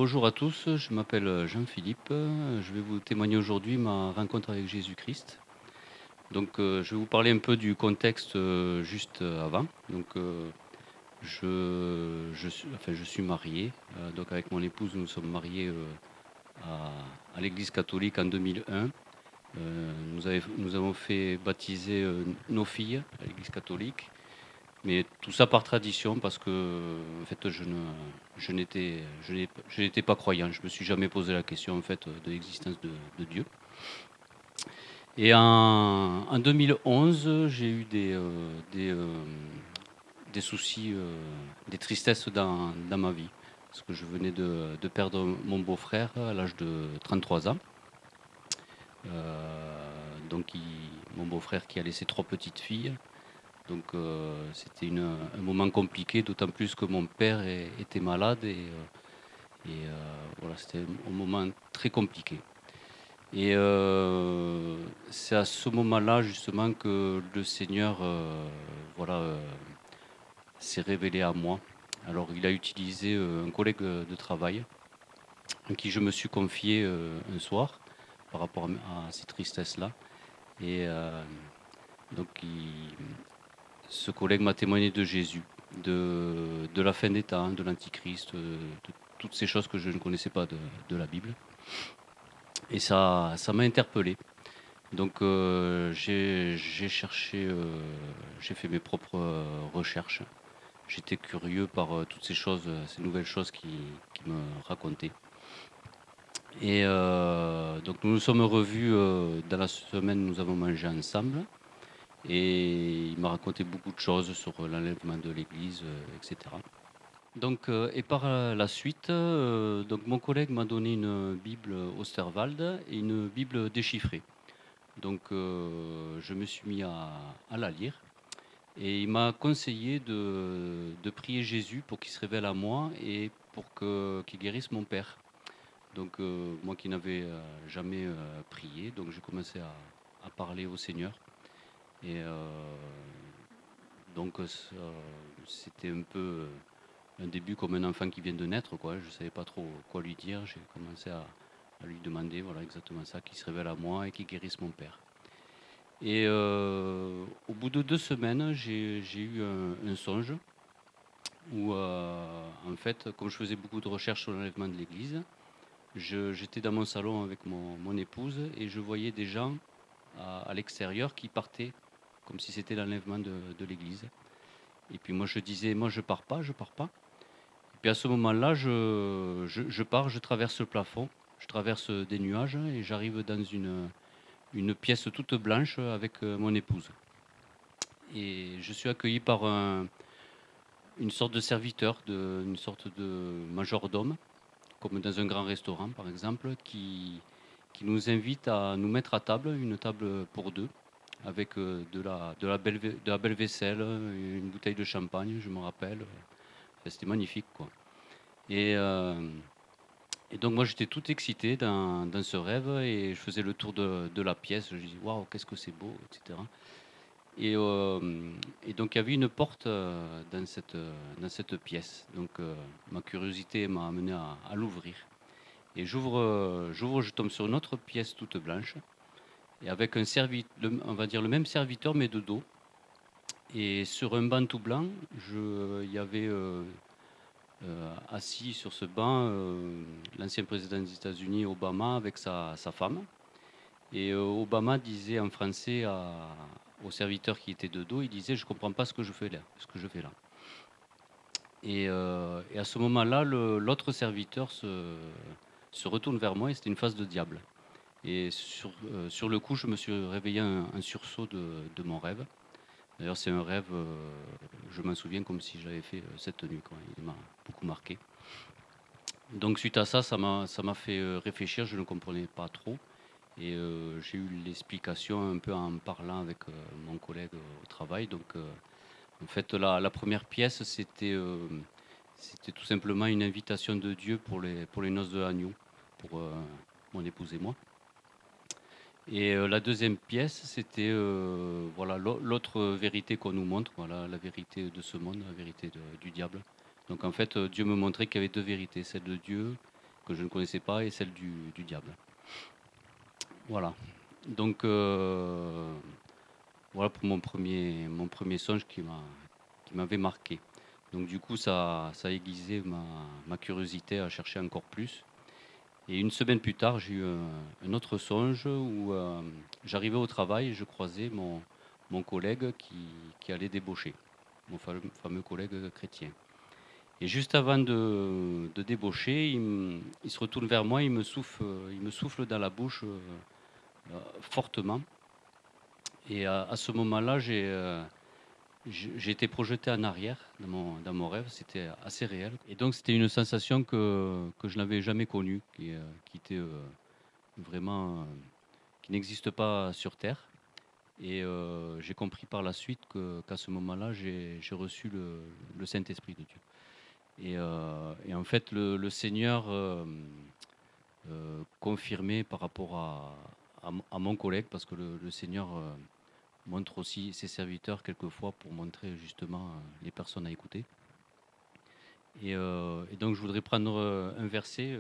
Bonjour à tous, je m'appelle Jean-Philippe. Je vais vous témoigner aujourd'hui ma rencontre avec Jésus-Christ. Je vais vous parler un peu du contexte juste avant. Je suis marié. Donc, avec mon épouse, nous sommes mariés à, à l'Église catholique en 2001. Nous avons fait baptiser nos filles à l'Église catholique. Mais tout ça par tradition parce que en fait, je n'étais pas croyant. Je me suis jamais posé la question en fait de l'existence de Dieu. En 2011, j'ai eu des soucis, des tristesses dans ma vie. Parce que je venais de perdre mon beau-frère à l'âge de 33 ans. Mon beau-frère qui a laissé trois petites filles. C'était un moment compliqué, d'autant plus que mon père était malade voilà, c'était un moment très compliqué. C'est à ce moment-là justement que le Seigneur voilà, s'est révélé à moi. Alors il a utilisé un collègue de travail à qui je me suis confié un soir par rapport à ces tristesses-là. Et euh, donc il, Ce collègue m'a témoigné de Jésus, de la fin des temps, de l'Antichrist, de toutes ces choses que je ne connaissais pas de la Bible. Et ça m'a interpellé. J'ai cherché, j'ai fait mes propres recherches. J'étais curieux par toutes ces choses, ces nouvelles choses qui me racontaient. Donc nous nous sommes revus dans la semaine, nous avons mangé ensemble. Et il m'a raconté beaucoup de choses sur l'enlèvement de l'église, etc. Par la suite, mon collègue m'a donné une Bible Osterwald et une Bible déchiffrée. Je me suis mis à la lire et il m'a conseillé de prier Jésus pour qu'il se révèle à moi et qu'il guérisse mon père. Moi qui n'avais jamais prié, donc j'ai commencé à parler au Seigneur. Et donc ça C'était un peu un début comme un enfant qui vient de naître, quoi. Je savais pas trop quoi lui dire. J'ai commencé à lui demander, voilà, exactement ça, qu'il se révèle à moi et qu'il guérisse mon père. Au bout de 2 semaines, j'ai eu un songe où, en fait, comme je faisais beaucoup de recherches sur l'enlèvement de l'église, j'étais dans mon salon avec mon épouse et je voyais des gens à l'extérieur qui partaient comme si c'était l'enlèvement de l'église. Et puis moi je disais, moi je pars pas, je pars pas. Et puis à ce moment-là, je pars, je traverse le plafond, je traverse des nuages et j'arrive dans une pièce toute blanche avec mon épouse. Et je suis accueilli par une sorte de serviteur, une sorte de majordome, comme dans un grand restaurant par exemple, qui nous invite à nous mettre à table, une table pour deux, avec de la belle vaisselle, une bouteille de champagne, je me rappelle. Enfin, c'était magnifique, quoi. Et, euh, et donc moi j'étais tout excité dans ce rêve et je faisais le tour de la pièce. Je disais waouh, qu'est-ce que c'est beau, etc. Et donc il y avait une porte dans cette pièce. Ma curiosité m'a amené à l'ouvrir. Et j'ouvre, je tombe sur une autre pièce toute blanche et avec on va dire le même serviteur mais de dos. Et sur un banc tout blanc, il y avait assis sur ce banc l'ancien président des États-Unis, Obama, avec sa femme. Et Obama disait en français au serviteur qui était de dos, il disait: «Je comprends pas ce que je fais là, ce que je fais là.» Et à ce moment-là, l'autre serviteur se retourne vers moi et c'était une face de diable. Et sur le coup, je me suis réveillé un sursaut de mon rêve. D'ailleurs, c'est un rêve, je m'en souviens comme si j'avais fait cette nuit, quoi. Il m'a beaucoup marqué. Donc suite à ça, ça m'a fait réfléchir, je ne comprenais pas trop. J'ai eu l'explication un peu en parlant avec mon collègue au travail. En fait, la première pièce, c'était tout simplement une invitation de Dieu pour les noces de l'agneau, pour mon épouse et moi. La deuxième pièce, c'était voilà, l'autre vérité qu'on nous montre, voilà, la vérité de ce monde, la vérité du diable. Donc en fait, Dieu me montrait qu'il y avait deux vérités, celle de Dieu que je ne connaissais pas et celle du diable. Voilà. Donc voilà pour mon premier songe qui m'avait marqué. Donc du coup, ça a aiguisé ma curiosité à chercher encore plus. Et une semaine plus tard, j'ai eu un autre songe où j'arrivais au travail et je croisais mon collègue qui allait débaucher, mon fameux collègue chrétien. Et juste avant de débaucher, il se retourne vers moi, il me souffle dans la bouche fortement. Et à ce moment-là, j'ai été projeté en arrière dans mon rêve, c'était assez réel. Et donc c'était une sensation que je n'avais jamais connue, qui était vraiment, qui n'existe pas sur Terre. Et j'ai compris par la suite qu'à ce moment-là, j'ai reçu le Saint-Esprit de Dieu. Et en fait, le Seigneur confirmait par rapport à mon collègue, parce que le Seigneur montre aussi ses serviteurs quelquefois pour montrer justement les personnes à écouter. Et donc je voudrais prendre un verset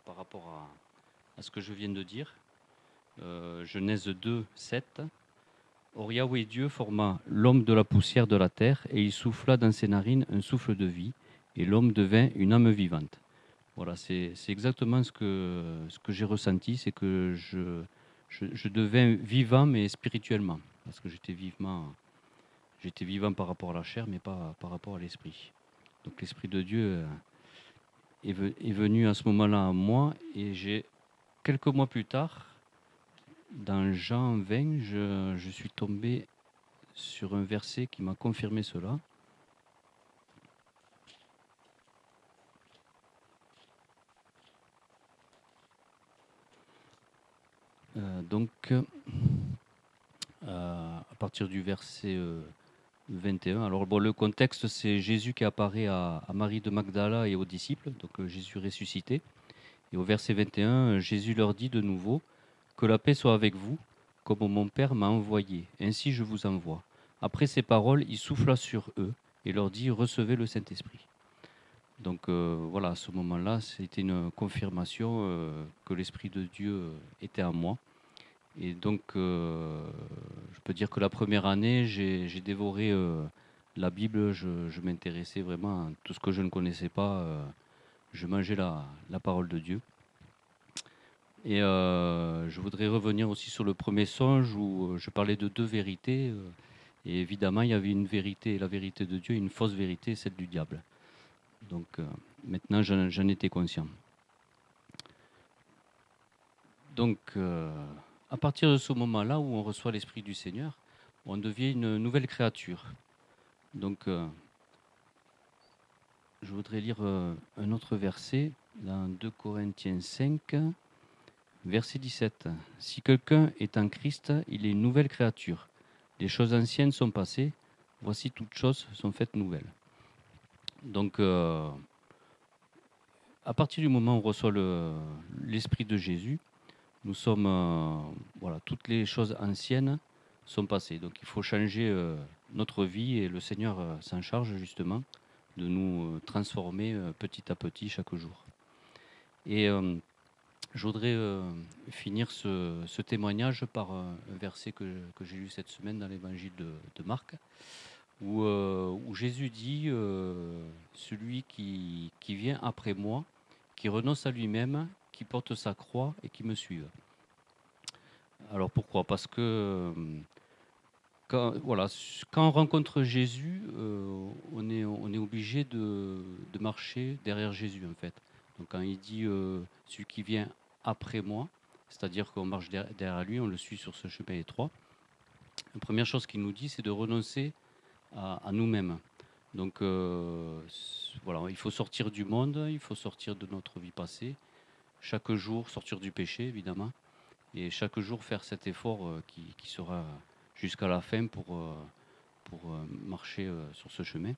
par rapport à ce que je viens de dire. Genèse 2, 7. Or Yahweh Dieu forma l'homme de la poussière de la terre et il souffla dans ses narines un souffle de vie et l'homme devint une âme vivante. Voilà, c'est exactement ce que j'ai ressenti, c'est que je devins vivant mais spirituellement, parce que j'étais vivant par rapport à la chair mais pas par rapport à l'esprit. Donc l'Esprit de Dieu est venu à ce moment-là à moi et quelques mois plus tard, dans Jean 20, je suis tombé sur un verset qui m'a confirmé cela. À partir du verset 21. Alors bon, le contexte, c'est Jésus qui apparaît à Marie de Magdala et aux disciples, donc Jésus ressuscité. Et au verset 21, Jésus leur dit de nouveau, « Que la paix soit avec vous, comme mon Père m'a envoyé, ainsi je vous envoie. » Après ces paroles, il souffla sur eux et leur dit, « Recevez le Saint-Esprit. » Donc voilà, à ce moment-là, c'était une confirmation que l'Esprit de Dieu était en moi. Et donc, je peux dire que la première année, j'ai dévoré la Bible, je m'intéressais vraiment à tout ce que je ne connaissais pas, je mangeais la parole de Dieu. Et je voudrais revenir aussi sur le premier songe où je parlais de deux vérités. Et évidemment, il y avait une vérité, la vérité de Dieu, et une fausse vérité, celle du diable. Donc maintenant, j'en étais conscient. Donc, à partir de ce moment-là où on reçoit l'Esprit du Seigneur, on devient une nouvelle créature. Donc, je voudrais lire un autre verset dans 2 Corinthiens 5, verset 17. « Si quelqu'un est en Christ, il est une nouvelle créature. Les choses anciennes sont passées, voici toutes choses sont faites nouvelles. » Donc, à partir du moment où on reçoit l'Esprit de Jésus, nous sommes, voilà, toutes les choses anciennes sont passées. Donc il faut changer notre vie et le Seigneur s'en charge justement de nous transformer petit à petit chaque jour. Et je voudrais finir ce témoignage par un verset que j'ai lu cette semaine dans l'évangile de Marc, où Jésus dit celui qui vient après moi, qui renonce à lui-même, qui porte sa croix et qui me suive. Alors pourquoi? Parce que quand on rencontre Jésus, on est obligé de marcher derrière Jésus en fait. Donc quand il dit celui qui vient après moi, c'est-à-dire qu'on marche derrière lui, on le suit sur ce chemin étroit. La première chose qu'il nous dit, c'est de renoncer à nous-mêmes. Donc voilà, il faut sortir du monde, il faut sortir de notre vie passée, chaque jour sortir du péché évidemment, et chaque jour faire cet effort qui sera jusqu'à la fin pour marcher sur ce chemin.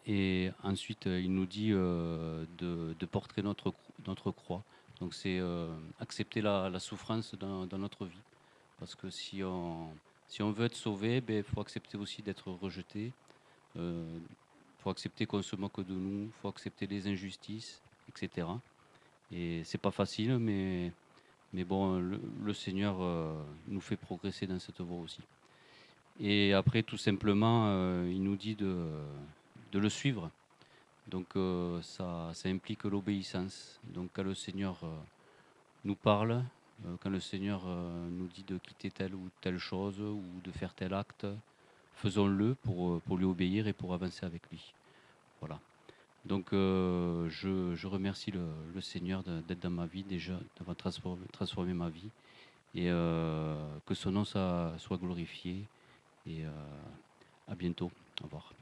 Et ensuite, il nous dit de porter notre croix. Donc c'est accepter la souffrance dans notre vie. Parce que si on veut être sauvé, il faut accepter aussi d'être rejeté. Il faut accepter qu'on se moque de nous, il faut accepter les injustices, etc. Et c'est pas facile, mais bon, le Seigneur nous fait progresser dans cette voie aussi. Et après, tout simplement, il nous dit de le suivre. Donc ça implique l'obéissance. Donc quand le Seigneur nous parle, quand le Seigneur nous dit de quitter telle ou telle chose ou de faire tel acte, faisons-le pour lui obéir et pour avancer avec lui. Voilà. Donc je remercie le Seigneur d'être dans ma vie déjà, d'avoir transformé ma vie et que son nom soit glorifié. Et à bientôt. Au revoir.